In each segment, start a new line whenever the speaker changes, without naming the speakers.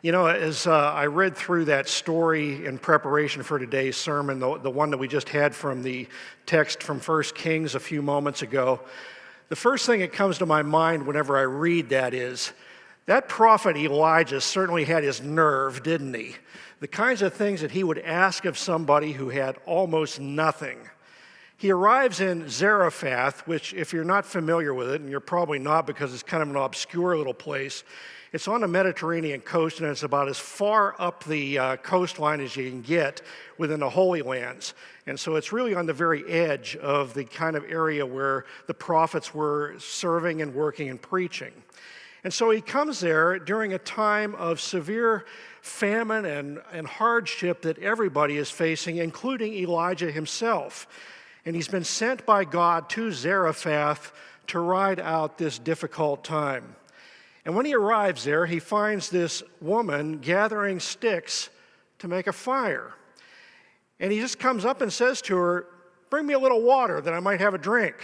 You know, as I read through that story in preparation for today's sermon, the one that we just had from the text from 1 Kings a few moments ago, the first thing that comes to my mind whenever I read that is, that prophet Elijah certainly had his nerve, didn't he? The kinds of things that he would ask of somebody who had almost nothing. He arrives in Zarephath, which if you're not familiar with it, and you're probably not because it's kind of an obscure little place, it's on the Mediterranean coast, and it's about as far up the coastline as you can get within the Holy Lands. And so it's really on the very edge of the kind of area where the prophets were serving and working and preaching. And so he comes there during a time of severe famine and hardship that everybody is facing, including Elijah himself. And he's been sent by God to Zarephath to ride out this difficult time. And when he arrives there, he finds this woman gathering sticks to make a fire. And he just comes up and says to her, "Bring me a little water that I might have a drink."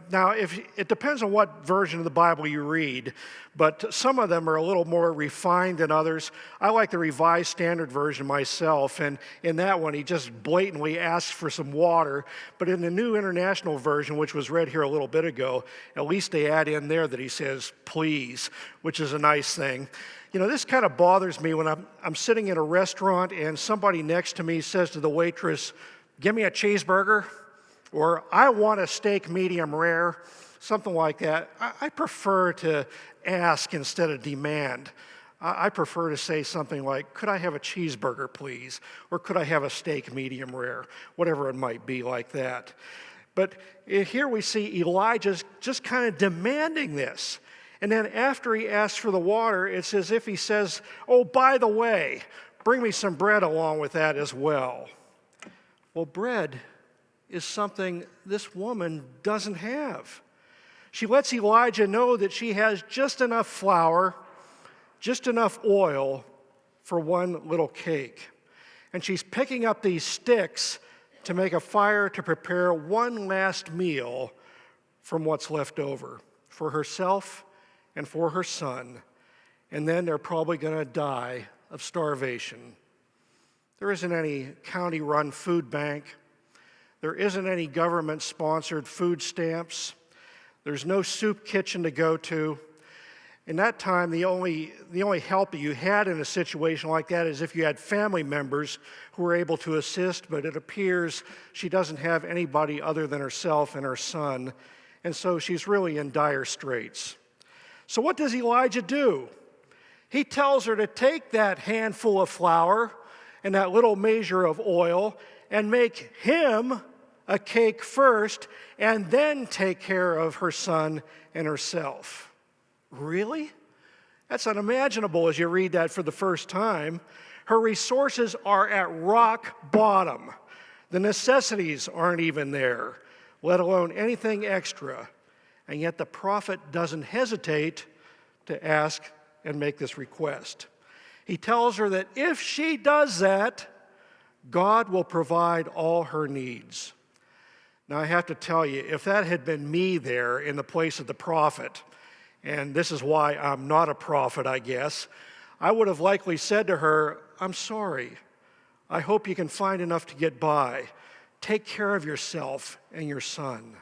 Now, it depends on what version of the Bible you read, but some of them are a little more refined than others. I like the Revised Standard Version myself, and in that one, he just blatantly asks for some water. But in the New International Version, which was read here a little bit ago, at least they add in there that he says, "please," which is a nice thing. You know, this kind of bothers me when I'm sitting in a restaurant and somebody next to me says to the waitress, "Give me a cheeseburger," or "I want a steak medium rare," something like that. I prefer to ask instead of demand. I prefer to say something like, "Could I have a cheeseburger, please?" Or "Could I have a steak medium rare?" Whatever it might be like that. But here we see Elijah's just kind of demanding this. And then after he asks for the water, it's as if he says, "Oh, by the way, bring me some bread along with that as well." Well, bread is something this woman doesn't have. She lets Elijah know that she has just enough flour, just enough oil for one little cake. And she's picking up these sticks to make a fire to prepare one last meal from what's left over for herself and for her son. And then they're probably going to die of starvation. There isn't any county-run food bank. There isn't any government-sponsored food stamps. There's no soup kitchen to go to. In that time, the only help that you had in a situation like that is if you had family members who were able to assist, but it appears she doesn't have anybody other than herself and her son, and so she's really in dire straits. So what does Elijah do? He tells her to take that handful of flour and that little measure of oil and make him a cake first, and then take care of her son and herself. Really? That's unimaginable as you read that for the first time. Her resources are at rock bottom. The necessities aren't even there, let alone anything extra. And yet the prophet doesn't hesitate to ask and make this request. He tells her that if she does that, God will provide all her needs. Now, I have to tell you, if that had been me there in the place of the prophet, and this is why I'm not a prophet, I guess, I would have likely said to her, "I'm sorry. I hope you can find enough to get by. Take care of yourself and your son."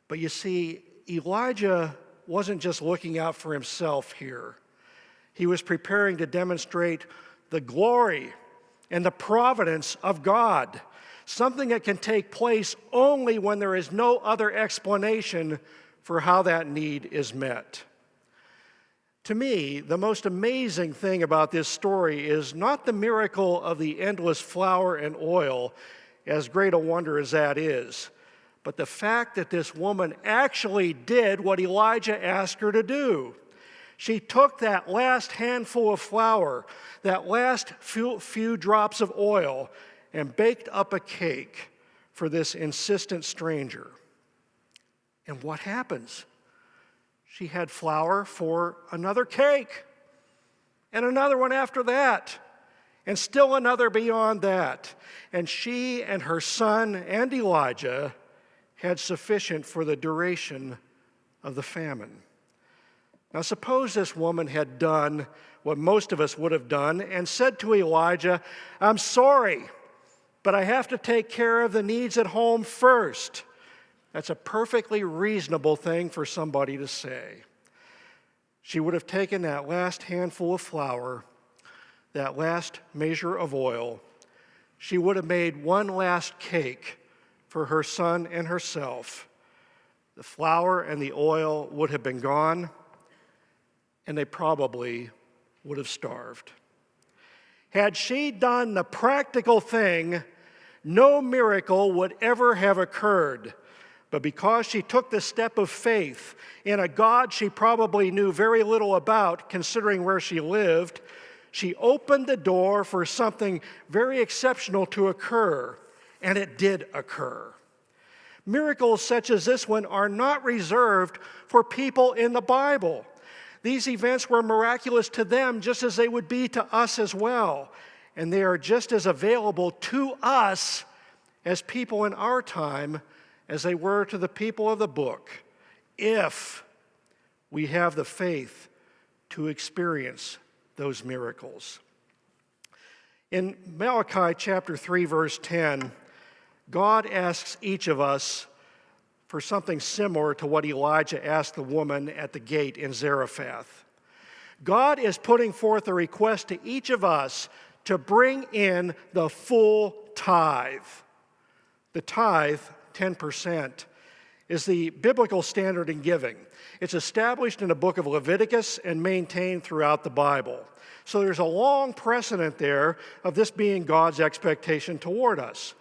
But you see, Elijah wasn't just looking out for himself here. He was preparing to demonstrate the glory and the providence of God, something that can take place only when there is no other explanation for how that need is met. To me, the most amazing thing about this story is not the miracle of the endless flour and oil, as great a wonder as that is, but the fact that this woman actually did what Elijah asked her to do. She took that last handful of flour, that last few drops of oil, and baked up a cake for this insistent stranger. And what happens? She had flour for another cake, and another one after that, and still another beyond that. And she and her son and Elijah had sufficient for the duration of the famine. Now suppose this woman had done what most of us would have done and said to Elijah, "I'm sorry, but I have to take care of the needs at home first." That's a perfectly reasonable thing for somebody to say. She would have taken that last handful of flour, that last measure of oil. She would have made one last cake for her son and herself. The flour and the oil would have been gone, and they probably would have starved. Had she done the practical thing, no miracle would ever have occurred. But because she took the step of faith in a God she probably knew very little about, considering where she lived, she opened the door for something very exceptional to occur, and it did occur. Miracles such as this one are not reserved for people in the Bible. These events were miraculous to them just as they would be to us as well, and they are just as available to us as people in our time as they were to the people of the book, if we have the faith to experience those miracles. In Malachi chapter 3, verse 10, God asks each of us for something similar to what Elijah asked the woman at the gate in Zarephath. God is putting forth a request to each of us to bring in the full tithe. The tithe, 10%, is the biblical standard in giving. It's established in the book of Leviticus and maintained throughout the Bible. So there's a long precedent there of this being God's expectation toward us.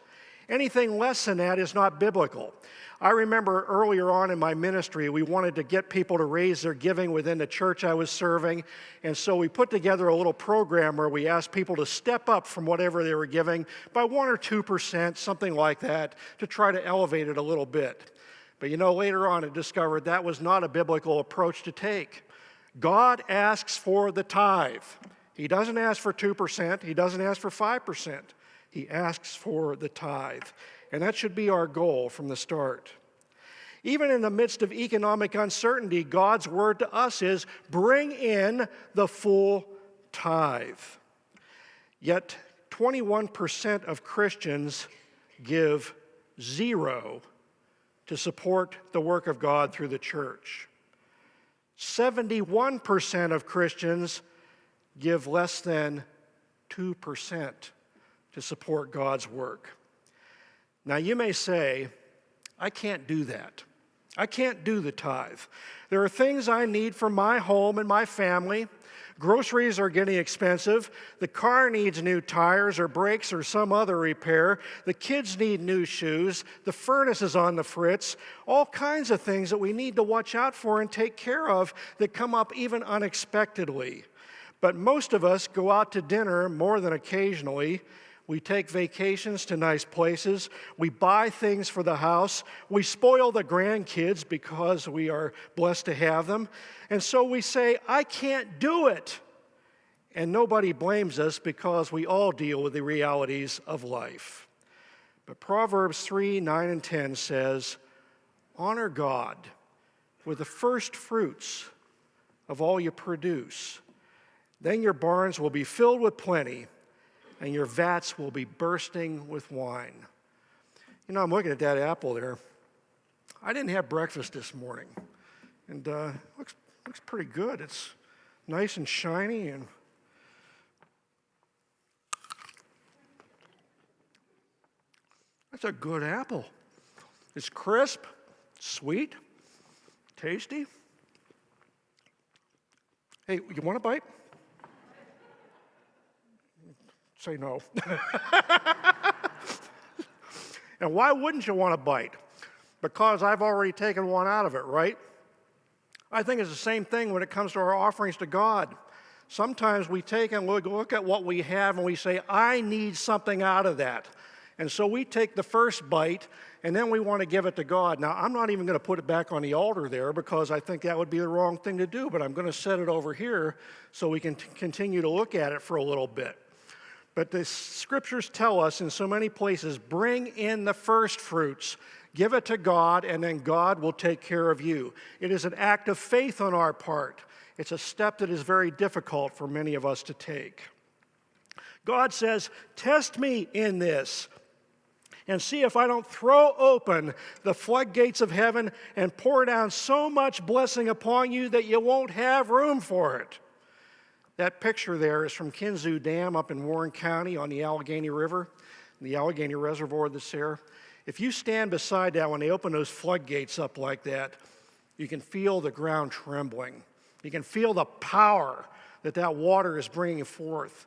Anything less than that is not biblical. I remember earlier on in my ministry, we wanted to get people to raise their giving within the church I was serving, and so we put together a little program where we asked people to step up from whatever they were giving by 1 or 2%, something like that, to try to elevate it a little bit. But later on I discovered that was not a biblical approach to take. God asks for the tithe. He doesn't ask for 2%, he doesn't ask for 5%. He asks for the tithe. And that should be our goal from the start. Even in the midst of economic uncertainty, God's word to us is, bring in the full tithe. Yet 21% of Christians give zero to support the work of God through the church. 71% of Christians give less than 2% to support God's work. Now you may say, I can't do that. I can't do the tithe. There are things I need for my home and my family. Groceries are getting expensive. The car needs new tires or brakes or some other repair. The kids need new shoes. The furnace is on the fritz. All kinds of things that we need to watch out for and take care of that come up even unexpectedly. But most of us go out to dinner more than occasionally. We take vacations to nice places. We buy things for the house. We spoil the grandkids because we are blessed to have them. And so we say, I can't do it. And nobody blames us because we all deal with the realities of life. But Proverbs 3, 9, and 10 says, honor God with the first fruits of all you produce. Then your barns will be filled with plenty, and your vats will be bursting with wine. I'm looking at that apple there. I didn't have breakfast this morning, and looks pretty good. It's nice and shiny, and that's a good apple. It's crisp, sweet, tasty. Hey, you want a bite? Say no. And why wouldn't you want a bite? Because I've already taken one out of it, right? I think it's the same thing when it comes to our offerings to God. Sometimes we take and look at what we have and we say, I need something out of that. And so we take the first bite and then we want to give it to God. Now, I'm not even going to put it back on the altar there because I think that would be the wrong thing to do, but I'm going to set it over here so we can continue to look at it for a little bit. But the scriptures tell us in so many places, bring in the first fruits, give it to God, and then God will take care of you. It is an act of faith on our part. It's a step that is very difficult for many of us to take. God says, test me in this and see if I don't throw open the floodgates of heaven and pour down so much blessing upon you that you won't have room for it. That picture there is from Kinzua Dam up in Warren County on the Allegheny River, the Allegheny Reservoir that's there. If you stand beside that when they open those floodgates up like that, you can feel the ground trembling. You can feel the power that that water is bringing forth.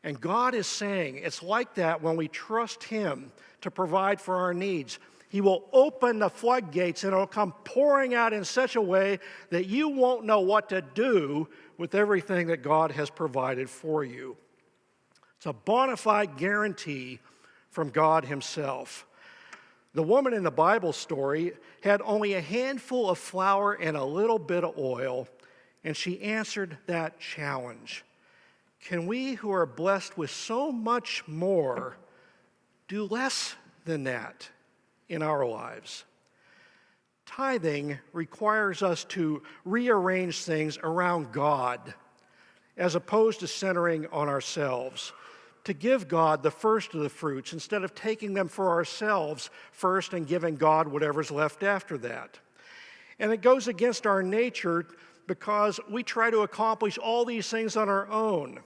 And God is saying it's like that when we trust Him to provide for our needs. He will open the floodgates and it'll come pouring out in such a way that you won't know what to do with everything that God has provided for you. It's a bona fide guarantee from God Himself. The woman in the Bible story had only a handful of flour and a little bit of oil, and she answered that challenge. Can we who are blessed with so much more do less than that in our lives? Tithing requires us to rearrange things around God as opposed to centering on ourselves, to give God the first of the fruits instead of taking them for ourselves first and giving God whatever's left after that. And it goes against our nature because we try to accomplish all these things on our own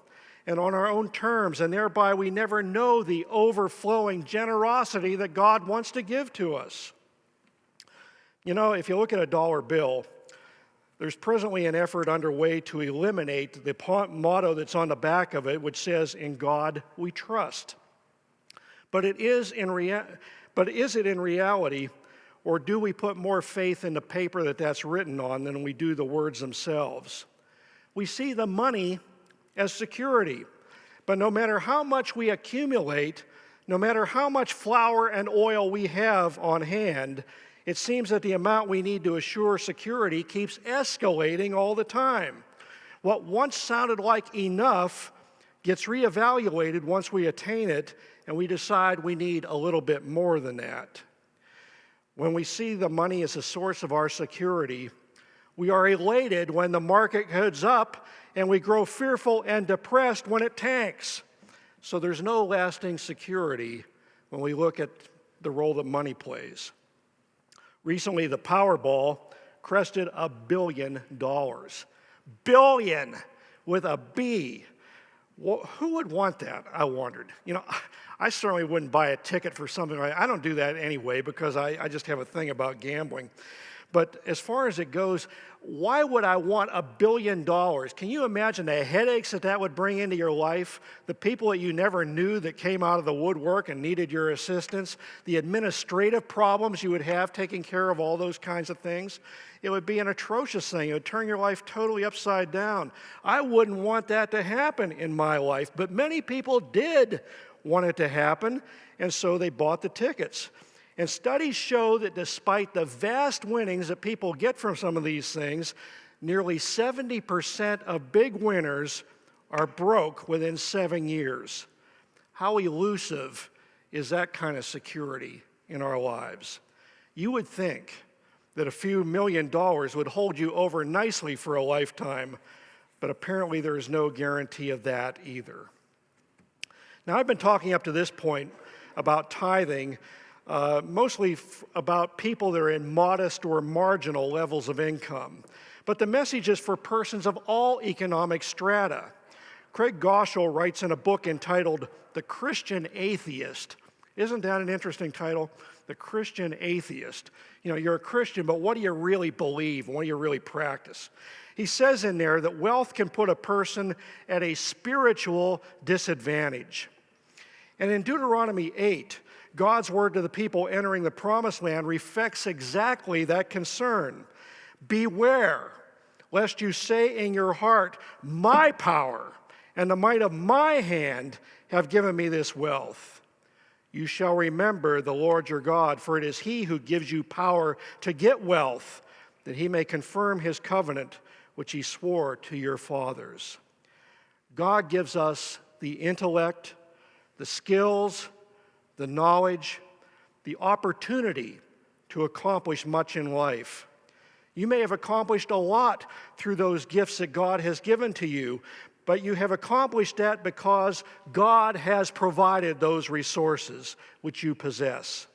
and on our own terms, and thereby we never know the overflowing generosity that God wants to give to us. You know, if you look at a dollar bill, there's presently an effort underway to eliminate the motto that's on the back of it, which says, "In God we trust." But is it in reality, or do we put more faith in the paper that's written on than we do the words themselves? We see the money as security, but no matter how much we accumulate, no matter how much flour and oil we have on hand, it seems that the amount we need to assure security keeps escalating all the time. What once sounded like enough gets reevaluated once we attain it, and we decide we need a little bit more than that. When we see the money as a source of our security, we are elated when the market goes up, and we grow fearful and depressed when it tanks. So there's no lasting security when we look at the role that money plays. Recently, the Powerball crested $1 billion. Billion with a B. Well, who would want that, I wondered. You know, I certainly wouldn't buy a ticket for something like that. I don't do that anyway because I just have a thing about gambling. But as far as it goes, why would I want $1 billion? Can you imagine the headaches that would bring into your life? The people that you never knew that came out of the woodwork and needed your assistance? The administrative problems you would have taking care of all those kinds of things? It would be an atrocious thing. It would turn your life totally upside down. I wouldn't want that to happen in my life, but many people did want it to happen, and so they bought the tickets. And studies show that despite the vast winnings that people get from some of these things, nearly 70% of big winners are broke within 7 years. How elusive is that kind of security in our lives? You would think that a few $1 million would hold you over nicely for a lifetime, but apparently there is no guarantee of that either. Now, I've been talking up to this point about tithing, mostly about people that are in modest or marginal levels of income. But the message is for persons of all economic strata. Craig Goschel writes in a book entitled The Christian Atheist. Isn't that an interesting title? The Christian Atheist. You know, you're a Christian, but what do you really believe? What do you really practice? He says in there that wealth can put a person at a spiritual disadvantage. And in Deuteronomy 8, God's word to the people entering the promised land reflects exactly that concern. Beware, lest you say in your heart, my power and the might of my hand have given me this wealth. You shall remember the Lord your God, for it is he who gives you power to get wealth, that he may confirm his covenant, which he swore to your fathers. God gives us the intellect, the skills, the knowledge, the opportunity to accomplish much in life. You may have accomplished a lot through those gifts that God has given to you, but you have accomplished that because God has provided those resources which you possess.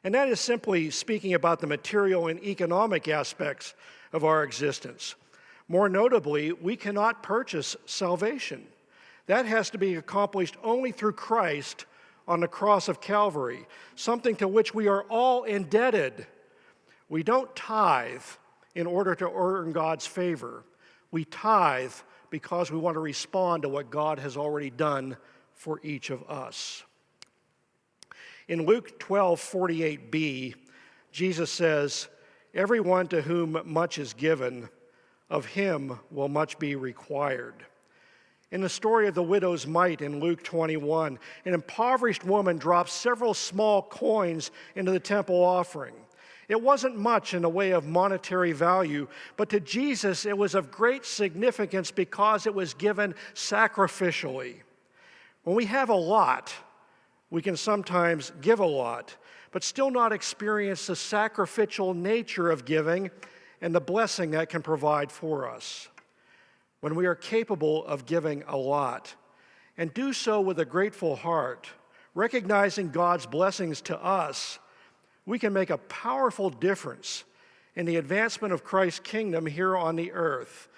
And that is simply speaking about the material and economic aspects of our existence. More notably, we cannot purchase salvation. That has to be accomplished only through Christ on the cross of Calvary, something to which we are all indebted. We don't tithe in order to earn God's favor. We tithe because we want to respond to what God has already done for each of us. In Luke 12:48b, Jesus says, "Everyone to whom much is given, of him will much be required." In the story of the widow's mite in Luke 21, an impoverished woman dropped several small coins into the temple offering. It wasn't much in the way of monetary value, but to Jesus it was of great significance because it was given sacrificially. When we have a lot, we can sometimes give a lot, but still not experience the sacrificial nature of giving and the blessing that can provide for us. When we are capable of giving a lot, and do so with a grateful heart, recognizing God's blessings to us, we can make a powerful difference in the advancement of Christ's kingdom here on the earth.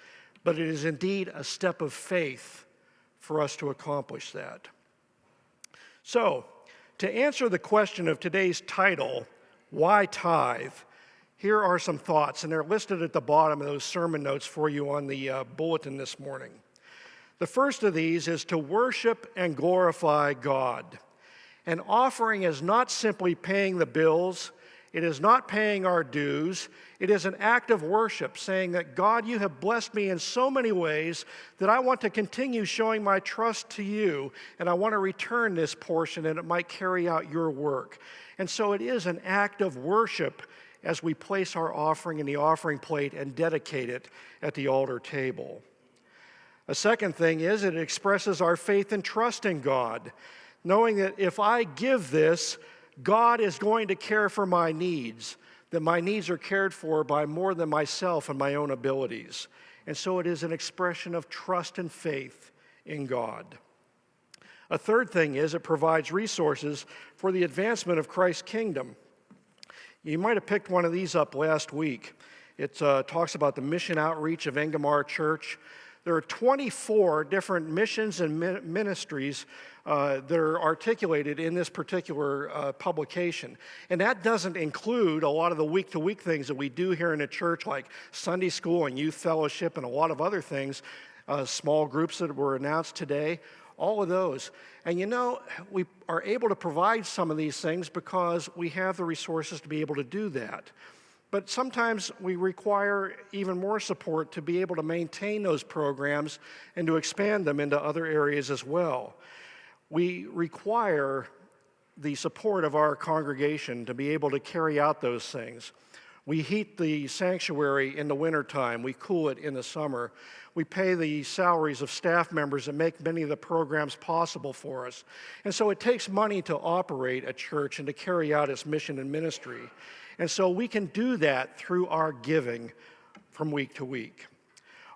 But it is indeed a step of faith for us to accomplish that. So, to answer the question of today's title, Why Tithe? Here are some thoughts, and they're listed at the bottom of those sermon notes for you on the bulletin this morning. The first of these is to worship and glorify God. An offering is not simply paying the bills. It is not paying our dues. It is an act of worship, saying that, God, you have blessed me in so many ways that I want to continue showing my trust to you, and I want to return this portion that it might carry out your work. And so it is an act of worship as we place our offering in the offering plate and dedicate it at the altar table. A second thing is it expresses our faith and trust in God, knowing that if I give this, God is going to care for my needs, that my needs are cared for by more than myself and my own abilities. And so it is an expression of trust and faith in God. A third thing is it provides resources for the advancement of Christ's kingdom. You might have picked one of these up last week. It talks about the mission outreach of Engamar Church. There are 24 different missions and ministries that are articulated in this particular publication. And that doesn't include a lot of the week-to-week things that we do here in the church, like Sunday school and youth fellowship and a lot of other things, small groups that were announced today, all of those. And you know, we are able to provide some of these things because we have the resources to be able to do that. But sometimes we require even more support to be able to maintain those programs and to expand them into other areas as well. We require the support of our congregation to be able to carry out those things. We heat the sanctuary in the wintertime. We cool it in the summer. We pay the salaries of staff members that make many of the programs possible for us. And so it takes money to operate a church and to carry out its mission and ministry. And so we can do that through our giving from week to week.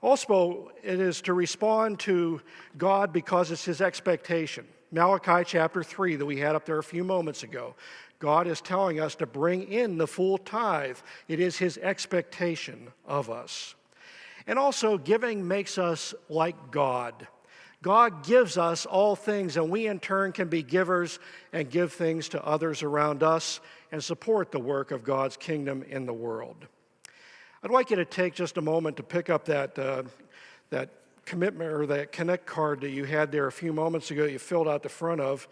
Also, it is to respond to God because it's his expectation. Malachi chapter 3 that we had up there a few moments ago. God is telling us to bring in the full tithe. It is his expectation of us. And also, giving makes us like God. God gives us all things, and we in turn can be givers and give things to others around us and support the work of God's kingdom in the world. I'd like you to take just a moment to pick up that commitment or that connect card that you had there a few moments ago you filled out the front of.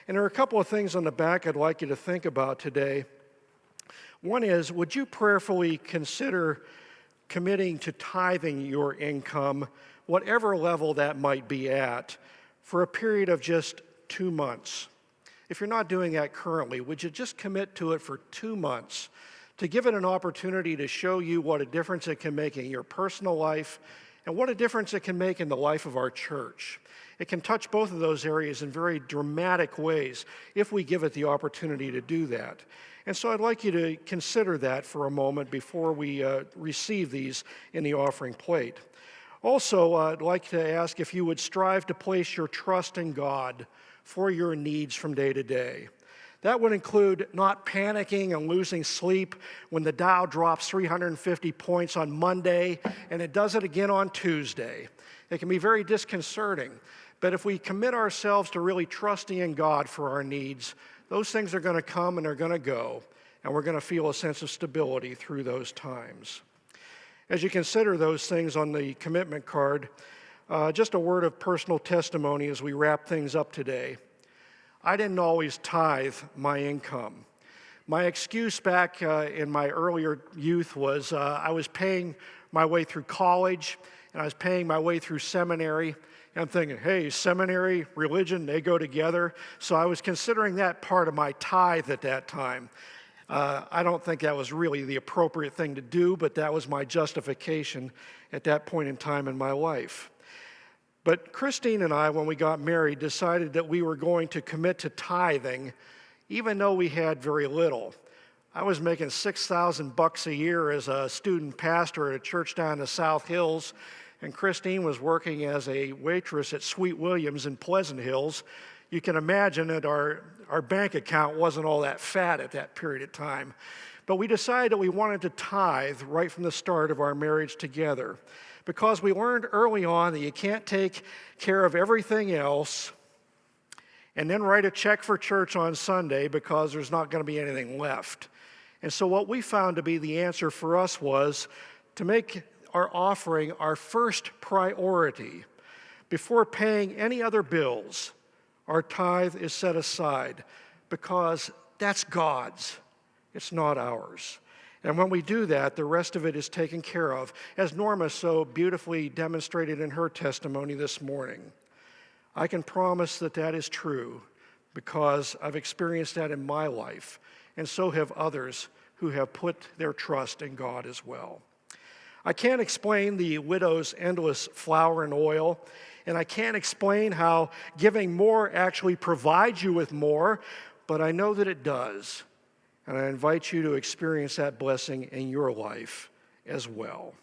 And there are a couple of things on the back I'd like you to think about today. One is, would you prayerfully consider committing to tithing your income, whatever level that might be at, for a period of just 2 months? If you're not doing that currently, would you just commit to it for 2 months to give it an opportunity to show you what a difference it can make in your personal life and what a difference it can make in the life of our church. It can touch both of those areas in very dramatic ways if we give it the opportunity to do that. And so I'd like you to consider that for a moment before we receive these in the offering plate. Also, I'd like to ask if you would strive to place your trust in God for your needs from day to day. That would include not panicking and losing sleep when the Dow drops 350 points on Monday and it does it again on Tuesday. It can be very disconcerting. But if we commit ourselves to really trusting in God for our needs, those things are going to come and they're going to go, and we're going to feel a sense of stability through those times. As you consider those things on the commitment card, just a word of personal testimony as we wrap things up today. I didn't always tithe my income. My excuse back in my earlier youth was I was paying my way through college and I was paying my way through seminary. And I'm thinking, hey, seminary, religion, they go together. So I was considering that part of my tithe at that time. I don't think that was really the appropriate thing to do, but that was my justification at that point in time in my life. But Christine and I, when we got married, decided that we were going to commit to tithing, even though we had very little. I was making $6,000 a year as a student pastor at a church down in the South Hills, and Christine was working as a waitress at Sweet Williams in Pleasant Hills. You can imagine that our bank account wasn't all that fat at that period of time. But we decided that we wanted to tithe right from the start of our marriage together, because we learned early on that you can't take care of everything else and then write a check for church on Sunday because there's not going to be anything left. And so what we found to be the answer for us was to make our offering our first priority. Before paying any other bills, our tithe is set aside because that's God's. It's not ours. And when we do that, the rest of it is taken care of, as Norma so beautifully demonstrated in her testimony this morning. I can promise that that is true because I've experienced that in my life, and so have others who have put their trust in God as well. I can't explain the widow's endless flour and oil, and I can't explain how giving more actually provides you with more, but I know that it does. And I invite you to experience that blessing in your life as well.